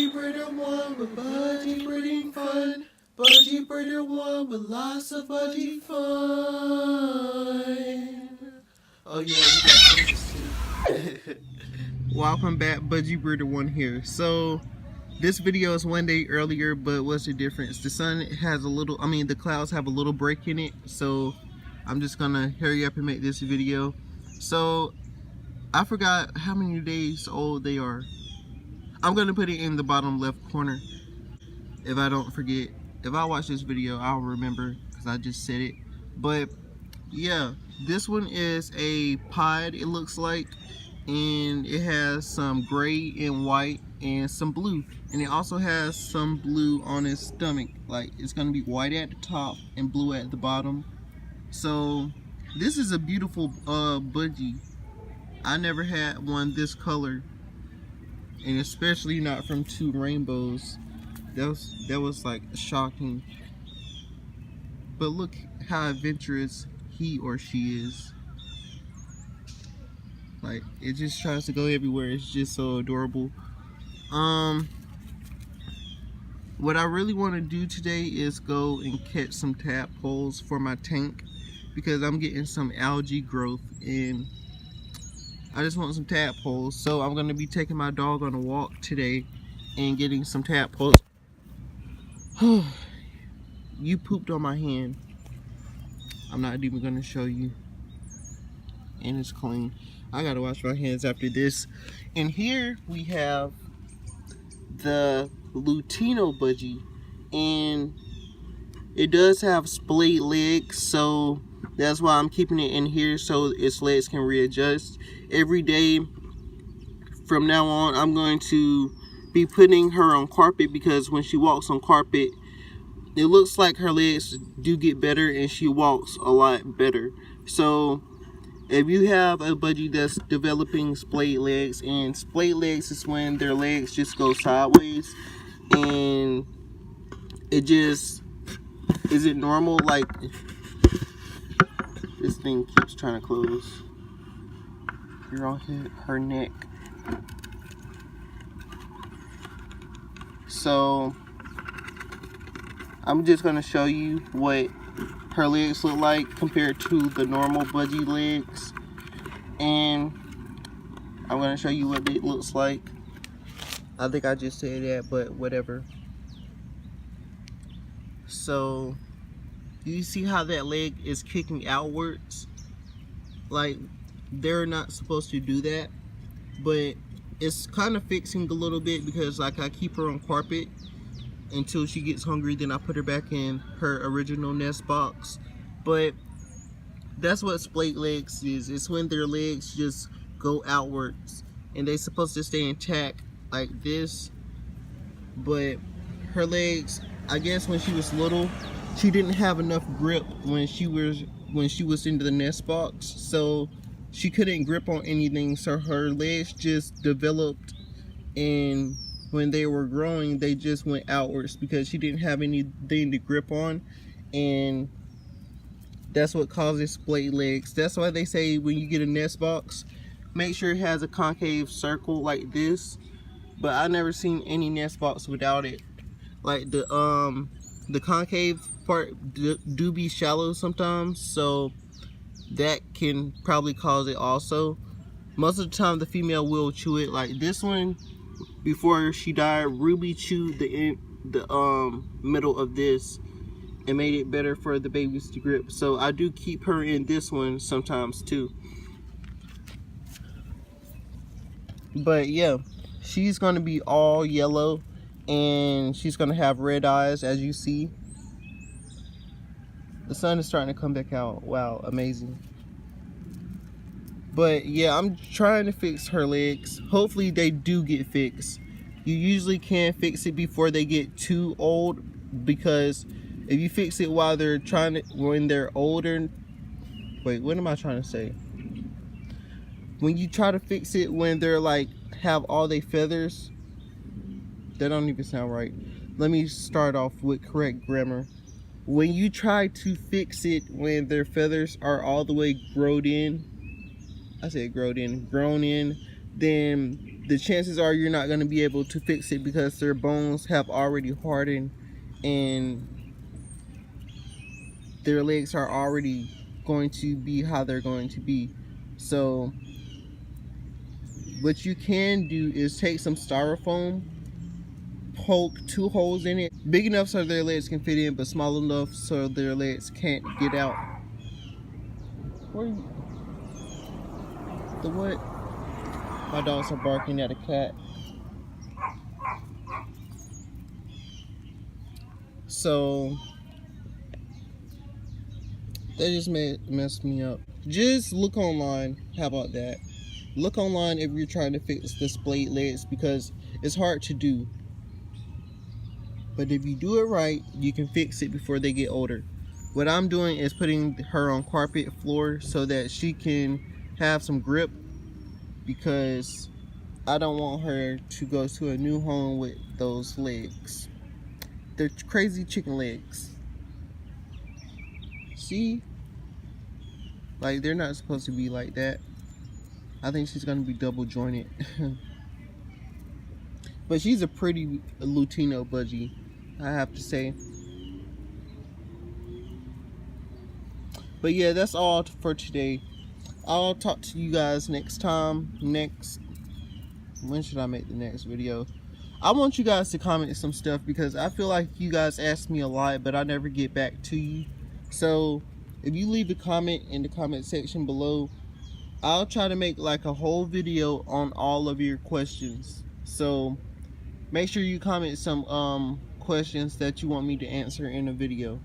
Budgie Breeder one with Budgie breeding fun. Budgie Breeder one with lots of Budgie fun. Oh yeah, you got pictures too. Welcome back, Budgie Breeder one here. So this video is one day earlier, but what's the difference? The sun has a little, the clouds have a little break in it, so I'm just gonna hurry up and make this video. So I forgot how many days old they are. I'm gonna put it in the bottom left corner if I don't forget. If I watch this video, I'll remember because I just said it. But yeah, this one is a pod, it looks like, and it has some gray and white and some blue, and it also has some blue on its stomach. Like, it's gonna be white at the top and blue at the bottom. So this is a beautiful budgie. I never had one this color, and especially not from two rainbows. That was like shocking. But look how adventurous he or she is. Like, it just tries to go everywhere. It's just so adorable. What I really want to do today is go and catch some tadpoles for my tank, because I'm getting some algae growth and I just want some tadpoles. So I'm going to be taking my dog on a walk today and getting some tadpoles. You pooped on my hand. I'm not even going to show you. And it's clean. I gotta wash my hands after this. And here we have the Lutino budgie, and it does have splayed legs, so that's why I'm keeping it in here so its legs can readjust. Every day from now on, I'm going to be putting her on carpet, because when she walks on carpet, it looks like her legs do get better and she walks a lot better. So if you have a budgie that's developing splayed legs, and splayed legs is when their legs just go sideways and it just isn't normal. Like, this thing keeps trying to close. You're on her neck. So I'm just going to show you what her legs look like compared to the normal budgie legs, and I'm going to show you what it looks like. I think I just said that, but whatever. So you see how that leg is kicking outwards? Like, they're not supposed to do that, but it's kind of fixing a little bit, because like, I keep her on carpet until she gets hungry, then I put her back in her original nest box. But that's what splayed legs is. It's when their legs just go outwards, and they're supposed to stay intact like this. But her legs, I guess when she was little, she didn't have enough grip when she was into the nest box, so she couldn't grip on anything, so her legs just developed, and when they were growing, they just went outwards because she didn't have anything to grip on, and that's what causes splayed legs. That's why they say when you get a nest box, make sure it has a concave circle like this. But I never seen any nest box without it. Like, the concave part do be shallow sometimes, so that can probably cause it also. Most of the time the female will chew it. Like this one, before she died, Ruby chewed the middle of this and made it better for the babies to grip. So I do keep her in this one sometimes too. But yeah, she's gonna be all yellow, and she's gonna have red eyes, as you see. The sun is starting to come back out. Wow, amazing. But yeah, I'm trying to fix her legs. Hopefully they do get fixed. You usually can fix it before they get too old, because if you fix it while they're when they're older, wait, what am I trying to say? When you try to fix it when they're like have all their feathers, that don't even sound right. Let me start off with correct grammar. When you try to fix it when their feathers are all the way grown in, then the chances are you're not going to be able to fix it because their bones have already hardened and their legs are already going to be how they're going to be. So what you can do is take some styrofoam, poke 2 holes in it, big enough so their legs can fit in, but small enough so their legs can't get out. Where you? The what? My dogs are barking at a cat. So that just messed me up. Just look online. How about that? Look online if you're trying to fix the splayed legs, because it's hard to do. But if you do it right, you can fix it before they get older. What I'm doing is putting her on carpet floor so that she can have some grip, because I don't want her to go to a new home with those legs. They're crazy chicken legs. See? Like, they're not supposed to be like that. I think she's gonna be double jointed. But she's a pretty Latino budgie, I have to say. But yeah, that's all for today. I'll talk to you guys next time. When should I make the next video? I want you guys to comment some stuff, because I feel like you guys ask me a lot, but I never get back to you. So if you leave a comment in the comment section below, I'll try to make like a whole video on all of your questions. So make sure you comment some questions that you want me to answer in a video.